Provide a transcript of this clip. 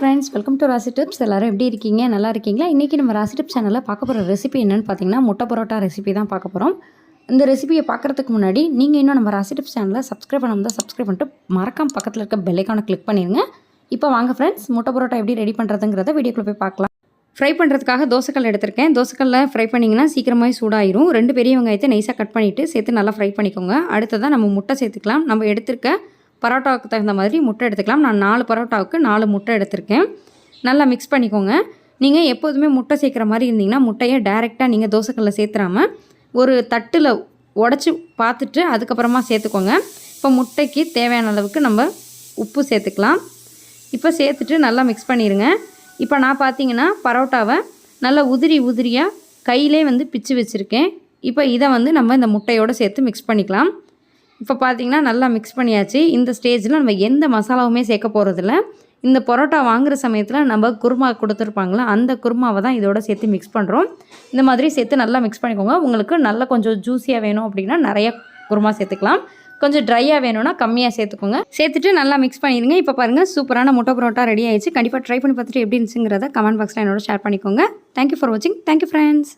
Friends, welcome to ராசி tips. எல்லோரும் எப்படி இருக்கீங்க? நல்லா இருக்கீங்களா? இன்றைக்கி நம்ம ராசி டிப்ஸ் சேனலில் பார்க்க போகிற ரெசிபி என்னென்னு பார்த்தீங்கன்னா, முட்டை பரோட்டா ரெசிபி தான் பார்க்க போகிறோம். இந்த ரெசிபியை பார்க்குறதுக்கு முன்னாடி நீங்கள் இன்னும் நம்ம ராசி டிப்ஸ் சேனலில் சப்ஸ்கிரைப் பண்ணாமல் தான் சப்ஸ்கிரைப் பண்ணிட்டு மறக்காம பக்கத்தில் இருக்க பெல் ஐகானை கிளிக் பண்ணிடுங்க. இப்போ வாங்க ஃப்ரெண்ட்ஸ், முட்டை பரோட்டா எப்படி ரெடி பண்ணுறதுங்கிறத வீடியோக்குள்ளே போய் பார்க்கலாம். ஃப்ரை பண்ணுறதுக்காக தோசைக்கல் எடுத்திருக்கேன். தோசைக்கல்லில் ஃப்ரை பண்ணிங்கன்னா சீக்கிரமாக சூடாயிரும். 2 பெரிய வெங்காயத்தை நைஸாக கட் பண்ணிவிட்டு சேர்த்து நல்லா ஃப்ரை பண்ணிக்கோங்க. அடுத்ததான் நம்ம முட்டை சேர்த்துக்கலாம். நம்ம எடுத்திருக்க பரோட்டாவுக்கு தகுந்த மாதிரி முட்டை எடுத்துக்கலாம். நான் 4 பரோட்டாவுக்கு 4 முட்டை எடுத்திருக்கேன். நல்லா மிக்ஸ் பண்ணிக்கோங்க. நீங்கள் எப்போதுமே முட்டை சேர்க்குற மாதிரி இருந்தீங்கன்னா முட்டையை டைரெக்டாக நீங்கள் தோசைக்கல்லில் சேர்த்துறாமல் ஒரு தட்டில் உடச்சி பார்த்துட்டு அதுக்கப்புறமா சேர்த்துக்கோங்க. இப்போ முட்டைக்கு தேவையான அளவுக்கு நம்ம உப்பு சேர்த்துக்கலாம். இப்போ சேர்த்துட்டு நல்லா மிக்ஸ் பண்ணிடுங்க. இப்போ நான் பார்த்தீங்கன்னா பரோட்டாவை நல்லா உதிரியாக கையிலே பிச்சு வச்சுருக்கேன். இப்போ இதை நம்ம இந்த முட்டையோடு சேர்த்து மிக்ஸ் பண்ணிக்கலாம். இப்போ பார்த்தீங்கன்னா நல்லா மிக்ஸ் பண்ணியாச்சு. இந்த ஸ்டேஜில் நம்ம எந்த மசாலாவுமே சேர்க்க போகிறதில்ல. இந்த பரோட்டா வாங்குகிற சமயத்தில் நம்ம குருமா கொடுத்துருப்பாங்களா, அந்த குருமாவை தான் இதோட சேர்த்து மிக்ஸ் பண்ணுறோம். இந்த மாதிரி சேர்த்து நல்லா மிக்ஸ் பண்ணிக்கோங்க. உங்களுக்கு நல்லா கொஞ்சம் ஜூஸியாக வேணும் அப்படின்னா நிறைய குருமா சேர்த்துக்கலாம். கொஞ்சம் ட்ரையாக வேணும்னா கம்மியாக சேர்த்துக்கோங்க. சேர்த்துட்டு நல்லா மிக்ஸ் பண்ணிடுங்க. இப்போ பாருங்கள், சூப்பரான முட்டை பரோட்டா ரெடி ஆயிடுச்சு. கண்டிப்பாக ட்ரை பண்ணி பார்த்துட்டு எப்படி இருந்துச்சுங்கிறத கமெண்ட் பாக்ஸில் என்னோட ஷேர் பண்ணிக்கோங்க. தேங்க்யூ ஃபார் வாட்சிங். Thank you friends.